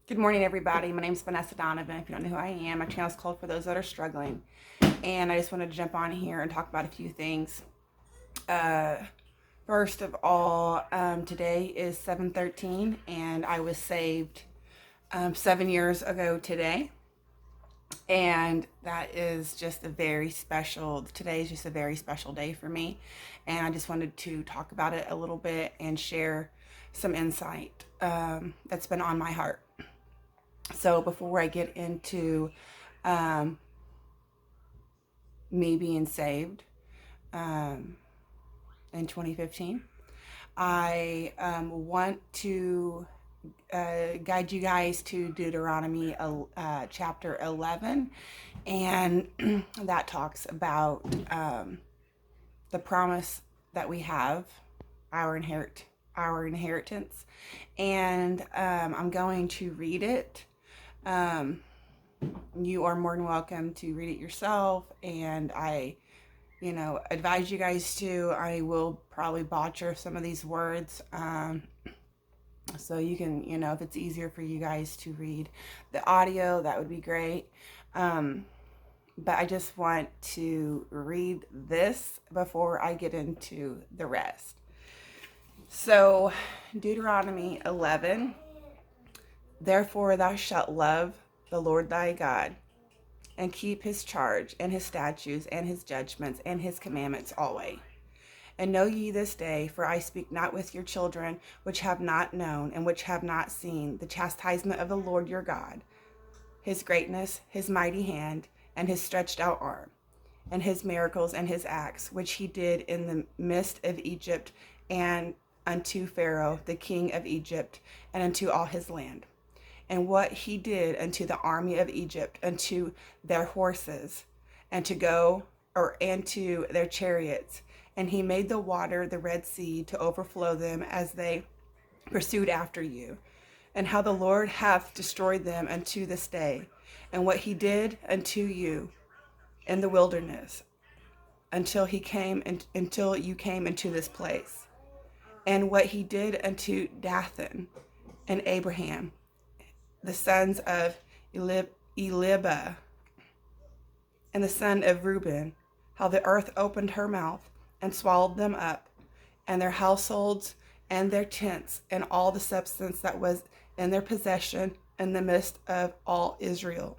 Good morning, everybody. My name is Vanessa Donovan. If you don't know who I am, my channel is called For Those That Are Struggling. And I just wanted to jump on here and talk about a few things. Uh, First of all, today is 7/13, and I was saved 7 years ago today. And that is just today is just a very special day for me. And I just wanted to talk about it a little bit and share some insight that's been on my heart. So before I get into um, me being saved um, in 2015, I want to guide you guys to Deuteronomy chapter 11, and that talks about the promise that we have, our inheritance, and I'm going to read it. Um, you are more than welcome to read it yourself, and I advise you guys to. I will probably butcher some of these words, so you can, if it's easier for you guys to read the audio, that would be great. But I just want to read this before I get into the rest. So, Deuteronomy 11, therefore thou shalt love the Lord thy God, and keep his charge, and his statutes, and his judgments, and his commandments always. And know ye this day, for I speak not with your children, which have not known, and which have not seen the chastisement of the Lord your God, his greatness, his mighty hand, and his stretched out arm, and his miracles and his acts, which he did in the midst of Egypt, and unto Pharaoh, the king of Egypt, and unto all his land. And what he did unto the army of Egypt, unto their horses, and to their chariots. And he made the water, the Red Sea, to overflow them as they pursued after you. And how the Lord hath destroyed them unto this day. And what he did unto you in the wilderness, until you came into this place. And what he did unto Dathan and Abraham, the sons of Eliab, and the son of Reuben, how the earth opened her mouth and swallowed them up, and their households, and their tents, and all the substance that was in their possession in the midst of all Israel.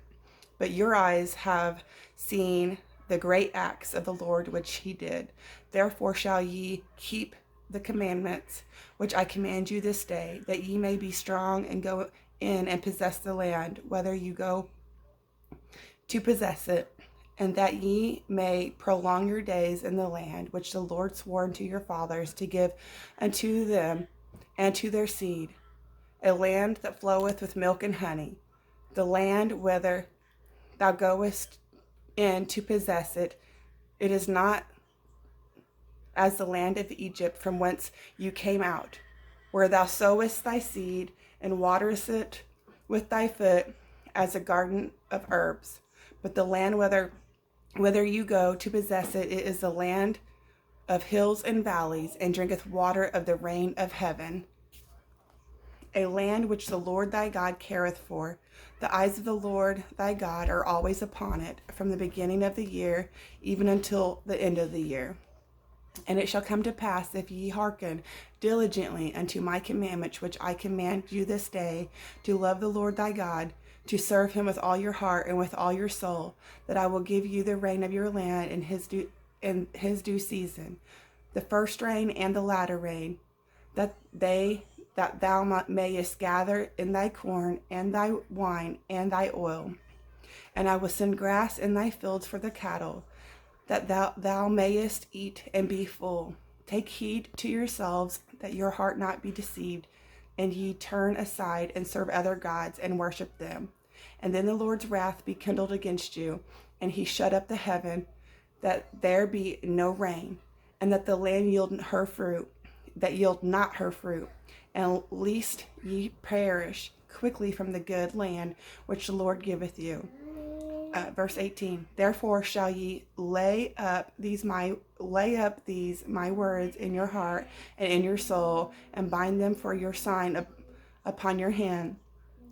But your eyes have seen the great acts of the Lord which he did. Therefore shall ye keep the commandments which I command you this day, that ye may be strong and go in and possess the land, whether you go to possess it, and that ye may prolong your days in the land which the Lord swore unto your fathers to give unto them and to their seed, a land that floweth with milk and honey, the land whither thou goest in to possess it. It is not as the land of Egypt from whence you came out, where thou sowest thy seed and waterest it with thy foot as a garden of herbs. But the land whither you go to possess it, it is the land of hills and valleys, and drinketh water of the rain of heaven, a land which the Lord thy God careth for. The eyes of the Lord thy God are always upon it, from the beginning of the year even until the end of the year. And it shall come to pass, if ye hearken diligently unto my commandments, which I command you this day, to love the Lord thy God, to serve him with all your heart and with all your soul, that I will give you the rain of your land in his due season, the first rain and the latter rain, that thou mayest gather in thy corn and thy wine and thy oil. And I will send grass in thy fields for the cattle, that thou mayest eat and be full. Take heed to yourselves, that your heart not be deceived, and ye turn aside and serve other gods and worship them. And then the Lord's wrath be kindled against you, and he shut up the heaven, that there be no rain, and that the land yield not her fruit, and lest ye perish quickly from the good land which the Lord giveth you. Verse 18, therefore shall ye lay up these my words in your heart and in your soul, and bind them for your sign upon your hand,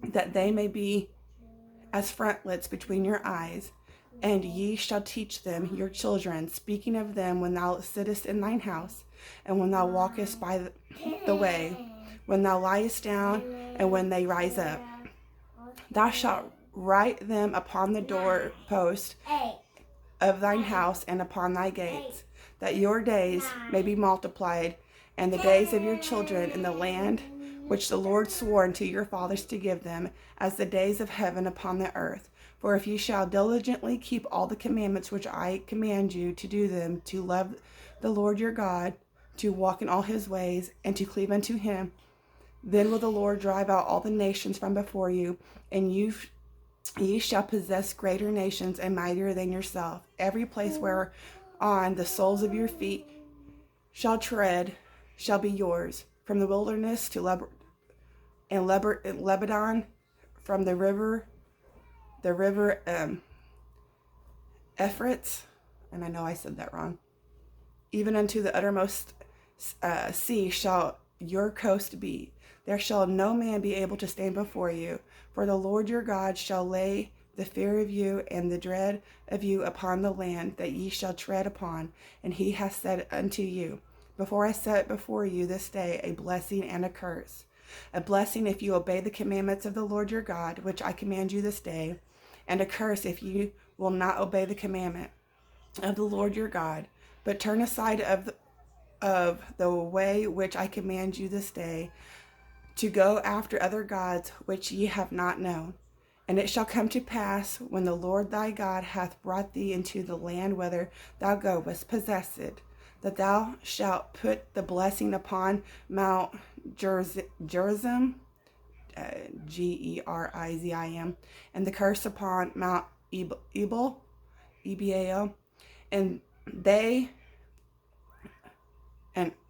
that they may be as frontlets between your eyes. And ye shall teach them your children, speaking of them when thou sittest in thine house, and when thou walkest by the way, when thou liest down, and when they rise up. Thou shalt write them upon the doorpost of thine house and upon thy gates, that your days may be multiplied, and the days of your children in the land which the Lord swore unto your fathers to give them, as the days of heaven upon the earth. For if you shall diligently keep all the commandments which I command you to do them, to love the Lord your God, to walk in all his ways, and to cleave unto him, then will the Lord drive out all the nations from before you, and ye shall possess greater nations and mightier than yourself. Every place whereon the soles of your feet shall tread shall be yours, from the wilderness to Lebanon, from the river Euphrates, and I know I said that wrong, even unto the uttermost sea shall your coast be. There shall no man be able to stand before you, for the Lord your God shall lay the fear of you and the dread of you upon the land that ye shall tread upon. And he hath said unto you, before I set before you this day a blessing and a curse. A blessing if you obey the commandments of the Lord your God, which I command you this day, and a curse if you will not obey the commandment of the Lord your God, but turn aside of the way which I command you this day, to go after other gods which ye have not known. And it shall come to pass, when the Lord thy God hath brought thee into the land whither thou goest, possess it, that thou shalt put the blessing upon Mount Gerizim, Gerizim, and the curse upon Mount Ebal, and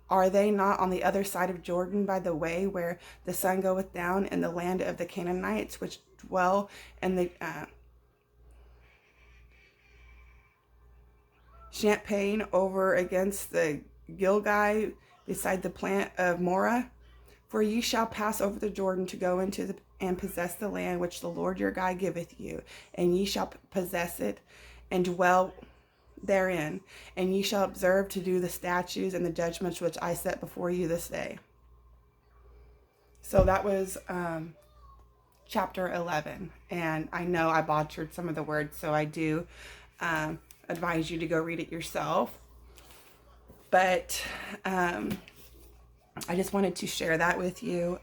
are they not on the other side of Jordan by the way where the sun goeth down, in the land of the Canaanites which dwell in the Champaign over against the Gilgai beside the plant of Morah? For ye shall pass over the Jordan to go into and possess the land which the Lord your God giveth you, and ye shall possess it and dwell therein, and ye shall observe to do the statutes and the judgments which I set before you this day. So that was chapter 11, and I know I butchered some of the words, so I do advise you to go read it yourself. But I just wanted to share that with you.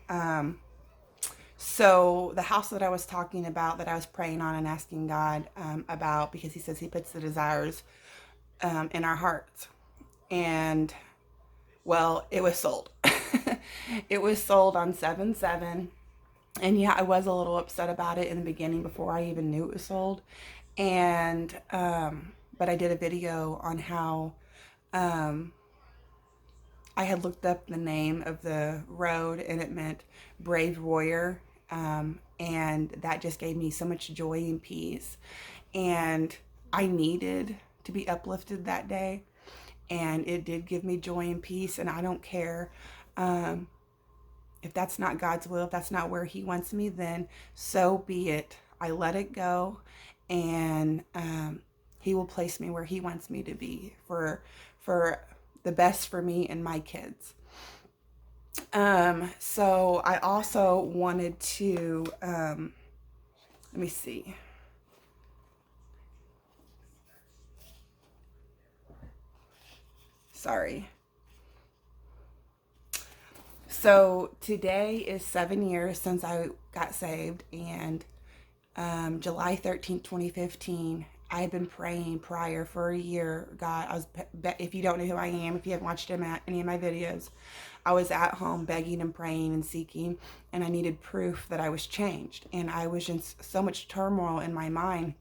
So the house that I was talking about, that I was praying on and asking God about, because he says he puts the desires in our hearts. And, well, it was sold. It was sold on 7/7. And yeah, I was a little upset about it in the beginning before I even knew it was sold. And, but I did a video on how I had looked up the name of the road, and it meant brave warrior. And that just gave me so much joy and peace. And I needed to be uplifted that day. And it did give me joy and peace. And I don't care if that's not God's will, if that's not where he wants me, then so be it. I let it go. And he will place me where he wants me to be for the best for me and my kids. So I also wanted to, let me see. Sorry. So today is 7 years since I got saved, and July 13th, 2015, I had been praying prior for a year. God, if you don't know who I am, if you haven't watched any of my videos, I was at home begging and praying and seeking, and I needed proof that I was changed. And I was in so much turmoil in my mind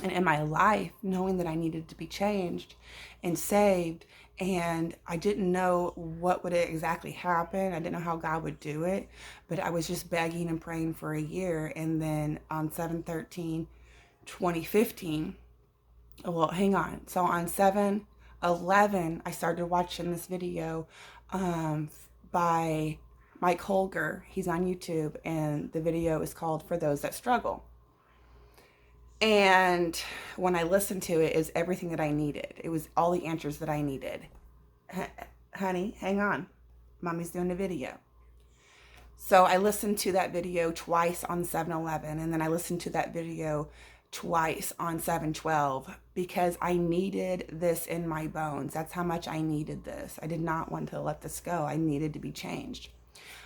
and in my life, knowing that I needed to be changed and saved. And I didn't know what would exactly happen. I didn't know how God would do it, but I was just begging and praying for a year. And then on 7/13/2015, well, hang on. So on 7/11, I started watching this video by Mike Holger. He's on YouTube, and the video is called For Those That Struggle. And when I listened to it, it was everything that I needed. It was all the answers that I needed. Honey, hang on. Mommy's doing a video. So I listened to that video twice on 7-Eleven, and then I listened to that video twice on 7-12 because I needed this in my bones. That's how much I needed this. I did not want to let this go. I needed to be changed.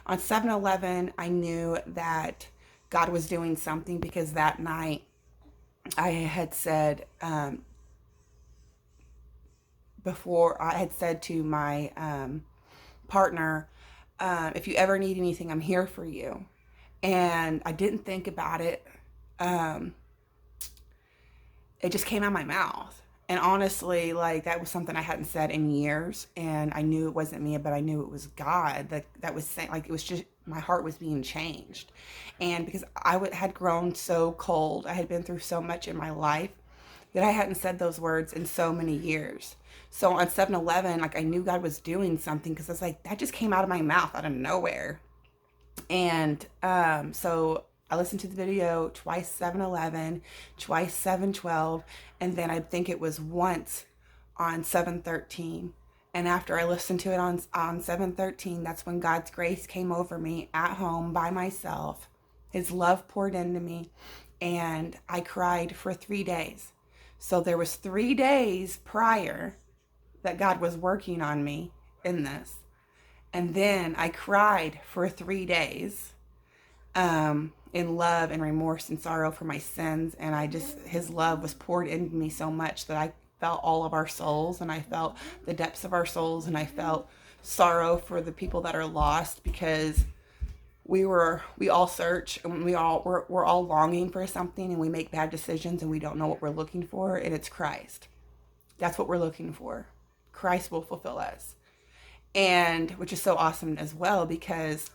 On 7-Eleven, I knew that God was doing something because that night I had said, before I had said to my partner, if you ever need anything, I'm here for you. And I didn't think about it. It just came out of my mouth. And honestly, like, that was something I hadn't said in years. And I knew it wasn't me, but I knew it was God that was saying, like, it was just, my heart was being changed. And because I had grown so cold, I had been through so much in my life that I hadn't said those words in so many years. So on 7-Eleven, like, I knew God was doing something because it's like, that just came out of my mouth out of nowhere. And so I listened to the video twice 7-Eleven, twice 7-12, and then I think it was once on 7-13. And after I listened to it on 7-13, that's when God's grace came over me at home by myself. His love poured into me, and I cried for 3 days. So there was 3 days prior that God was working on me in this. And then I cried for 3 days in love and remorse and sorrow for my sins. And his love was poured into me so much that I felt all of our souls, and I felt the depths of our souls, and I felt sorrow for the people that are lost, because we all search, and we're all longing for something, and we make bad decisions, and we don't know what we're looking for, and it's Christ. That's what we're looking for. Christ will fulfill us. And which is so awesome as well, because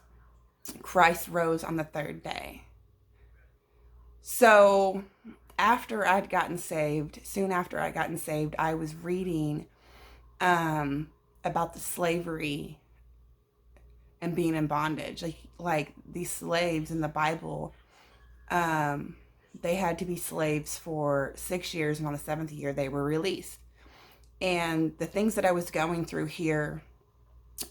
Christ rose on the third day. So after I'd gotten saved, soon after I'd gotten saved, I was reading about the slavery and being in bondage. Like these slaves in the Bible, they had to be slaves for 6 years, and on the 7th year they were released. And the things that I was going through here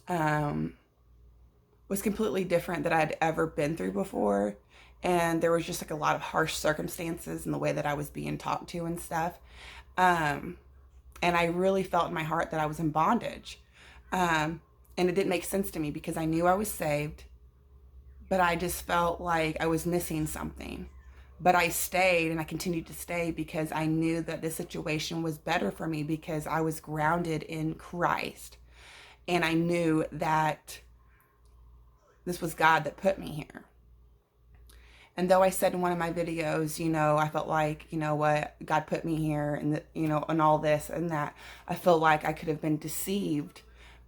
was completely different than I'd ever been through before. And there was just like a lot of harsh circumstances in the way that I was being talked to and stuff. And I really felt in my heart that I was in bondage. And it didn't make sense to me because I knew I was saved, but I just felt like I was missing something. But I stayed, and I continued to stay because I knew that this situation was better for me because I was grounded in Christ. And I knew that this was God that put me here. And though I said in one of my videos, I felt like, what, God put me here, and and all this and that, I feel like I could have been deceived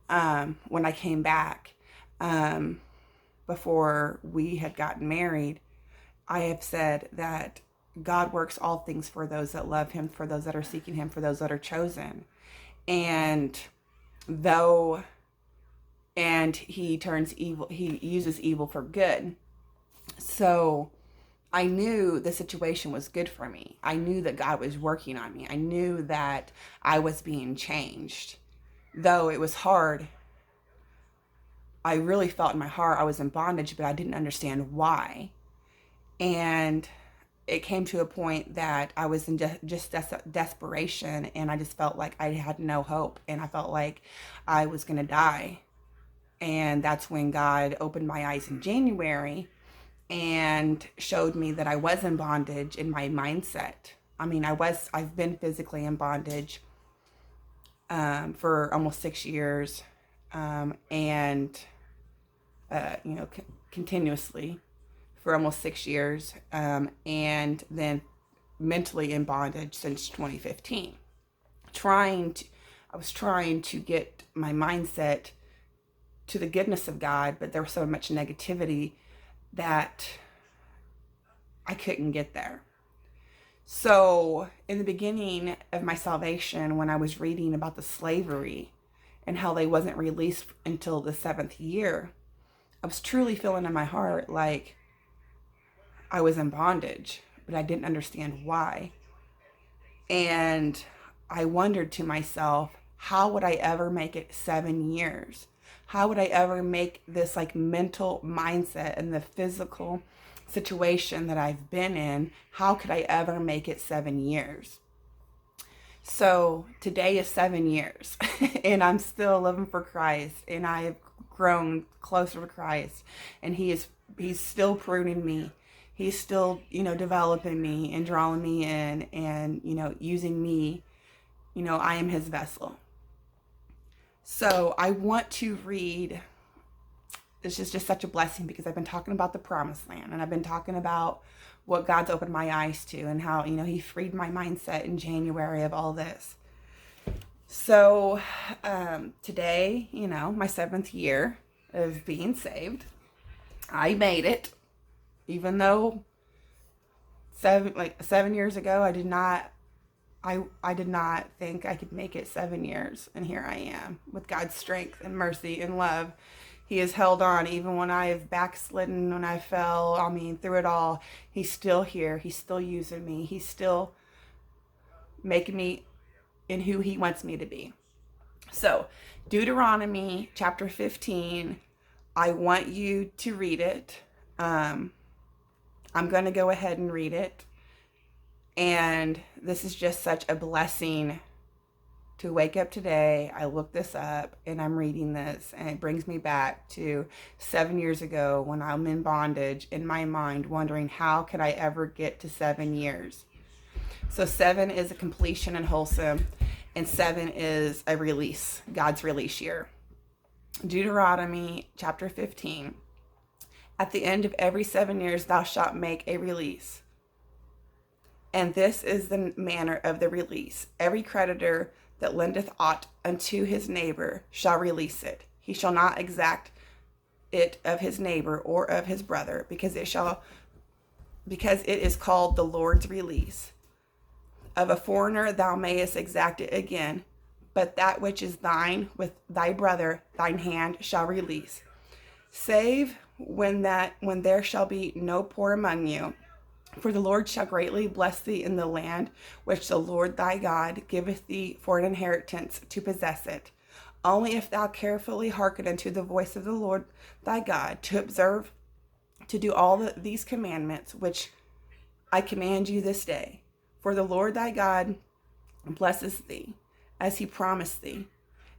when I came back before we had gotten married. I have said that God works all things for those that love him, for those that are seeking him, for those that are chosen. And he turns evil, he uses evil for good. So I knew the situation was good for me. I knew that God was working on me. I knew that I was being changed. Though it was hard, I really felt in my heart I was in bondage, but I didn't understand why. And it came to a point that I was in just desperation, and I just felt like I had no hope, and I felt like I was going to die. And that's when God opened my eyes in January and showed me that I was in bondage in my mindset. I mean, I've been physically in bondage for almost 6 years, continuously for almost 6 years, and then mentally in bondage since 2015. I was trying to get my mindset to the goodness of God, but there was so much negativity that I couldn't get there. So in the beginning of my salvation, when I was reading about the slavery and how they wasn't released until the 7th year, I was truly feeling in my heart like I was in bondage, but I didn't understand why. And I wondered to myself, how would I ever make it 7 years? How would I ever make this like mental mindset and the physical situation that I've been in? How could I ever make it 7 years? So today is 7 years and I'm still living for Christ, and I have grown closer to Christ, and he's still pruning me. He's still, developing me and drawing me in and, using me. I am his vessel. So I want to read, this is just such a blessing because I've been talking about the promised land, and I've been talking about what God's opened my eyes to, and how, he freed my mindset in January of all this. So today, my 7th year of being saved, I made it, even though 7 years ago, I did not think I could make it 7 years. And here I am with God's strength and mercy and love. He has held on even when I have backslidden, when I fell. I mean, through it all, he's still here. He's still using me. He's still making me in who he wants me to be. So Deuteronomy chapter 15, I want you to read it. I'm going to go ahead and read it. And this is just such a blessing to wake up today. I looked this up and I'm reading this, and it brings me back to 7 years ago when I'm in bondage in my mind, wondering how could I ever get to 7 years. So 7 is a completion and wholesome, and 7 is a release, God's release year. Deuteronomy chapter 15. At the end of every 7 years thou shalt make a release. And this is the manner of the release. Every creditor that lendeth aught unto his neighbor shall release it. He shall not exact it of his neighbor or of his brother, because it is called the Lord's release. Of a foreigner thou mayest exact it again, but that which is thine with thy brother thine hand shall release. Save when there shall be no poor among you. For the Lord shall greatly bless thee in the land which the Lord thy God giveth thee for an inheritance to possess it. Only if thou carefully hearken unto the voice of the Lord thy God, to observe to do all these commandments which I command you this day. For the Lord thy God blesses thee, as he promised thee.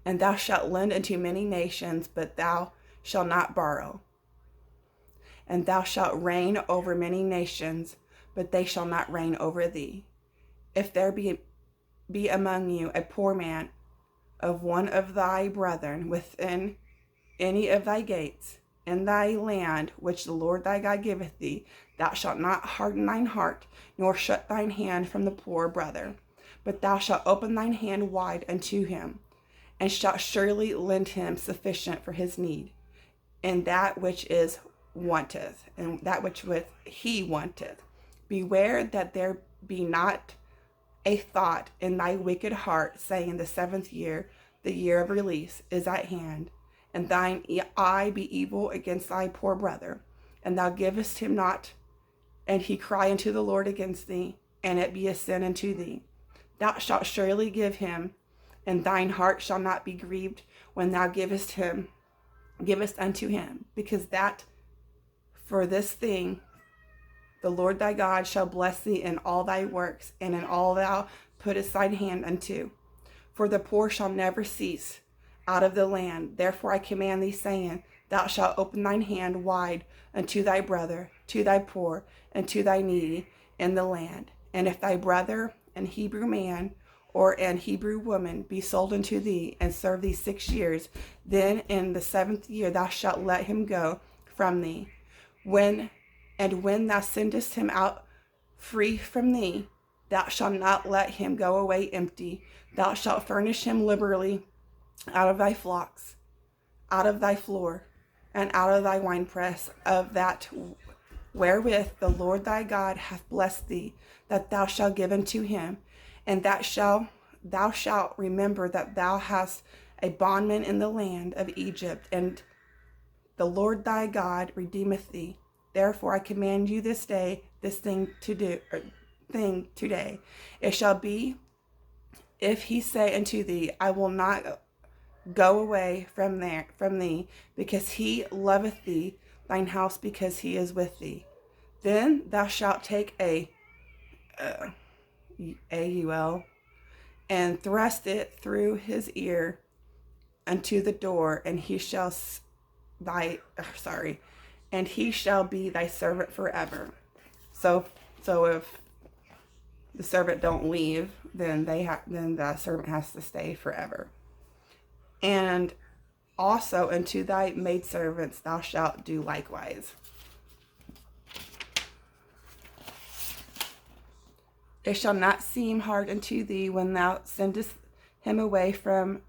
And thou shalt lend unto many nations, but thou shalt not borrow. And thou shalt reign over many nations, but they shall not reign over thee. If there be among you a poor man of one of thy brethren within any of thy gates, in thy land which the Lord thy God giveth thee, thou shalt not harden thine heart, nor shut thine hand from the poor brother, but thou shalt open thine hand wide unto him, and shalt surely lend him sufficient for his need, and that which is wanteth, and that which he wanteth. Beware that there be not a thought in thy wicked heart, saying, the 7th year, the year of release, is at hand, and thine eye be evil against thy poor brother, and thou givest him not, and he cry unto the Lord against thee, and it be a sin unto thee. Thou shalt surely give him, and thine heart shall not be grieved when thou givest unto him, because that for this thing the Lord thy God shall bless thee in all thy works, and in all thou puttest thine hand unto. For the poor shall never cease out of the land. Therefore I command thee, saying, thou shalt open thine hand wide unto thy brother, to thy poor, and to thy needy in the land. And if thy brother, an Hebrew man, or an Hebrew woman, be sold unto thee, and serve thee 6 years, then in the 7th year thou shalt let him go from thee. When thou sendest him out free from thee, thou shalt not let him go away empty. Thou shalt furnish him liberally out of thy flocks, out of thy floor, and out of thy winepress, of that wherewith the Lord thy God hath blessed thee, that thou shalt give unto him. And thou shalt remember that thou hast a bondman in the land of Egypt, and The Lord thy God redeemeth thee. Therefore I command you this day this thing today. It shall be, if he say unto thee, I will not go away from thee, because he loveth thee, thine house because he is with thee. Then thou shalt take AUL and thrust it through his ear unto the door, and he shall and he shall be thy servant forever. So if the servant don't leave, then then the servant has to stay forever. And also unto thy maidservants thou shalt do likewise. It shall not seem hard unto thee when thou sendest him away from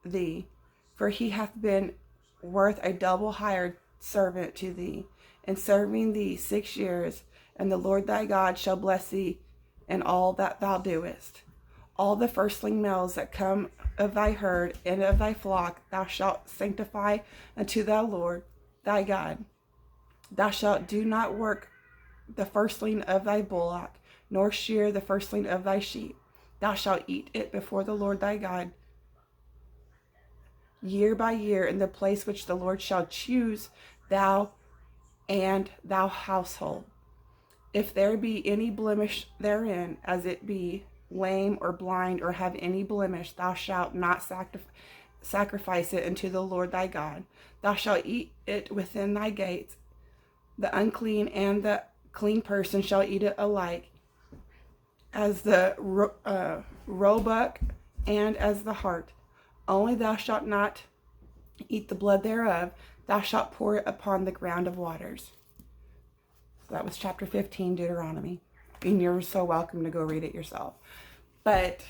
thee, for he hath been worth a double hired servant to thee, and serving thee 6 years. And the Lord thy God shall bless thee in all that thou doest. All the firstling males that come of thy herd and of thy flock thou shalt sanctify unto the Lord thy God. Thou shalt do not work the firstling of thy bullock, nor shear the firstling of thy sheep. Thou shalt eat it before the Lord thy God year by year in the place which the Lord shall choose, thou and thou household. If there be any blemish therein, as it be lame or blind or have any blemish, thou shalt not sacrifice it unto the Lord thy God. Thou shalt eat it within thy gates. The unclean and the clean person shall eat it alike, as the roebuck and as the hart. Only thou shalt not eat the blood thereof. Thou shalt pour it upon the ground of waters. So that was chapter 15, Deuteronomy. And you're so welcome to go read it yourself. But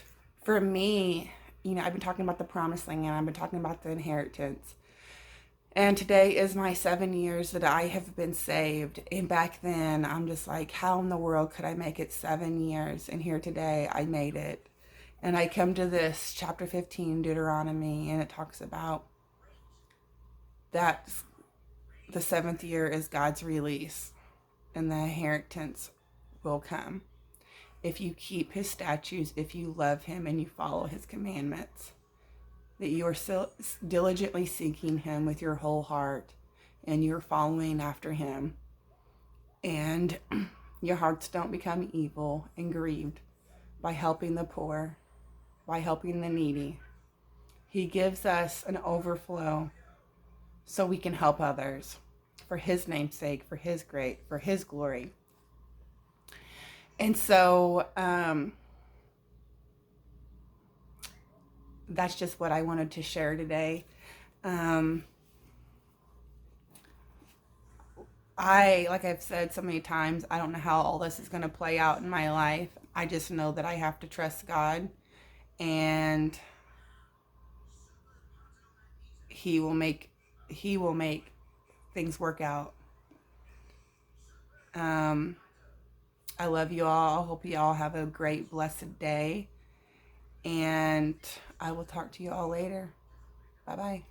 for me, I've been talking about the promised land, and I've been talking about the inheritance. And today is my 7 years that I have been saved. And back then, I'm just like, how in the world could I make it 7 years? And here today, I made it. And I come to this chapter 15, Deuteronomy, and it talks about that the 7th year is God's release, and the inheritance will come if you keep his statutes, if you love him and you follow his commandments, that you are still diligently seeking him with your whole heart, and you're following after him, and your hearts don't become evil and grieved by helping the poor, by helping the needy. He gives us an overflow so we can help others for his name's sake, for his glory. And so that's just what I wanted to share today. Like I've said so many times, I don't know how all this is going to play out in my life. I just know that I have to trust God, and he will make things work out. I love you all. I hope you all have a great, blessed day. And I will talk to you all later. Bye-bye.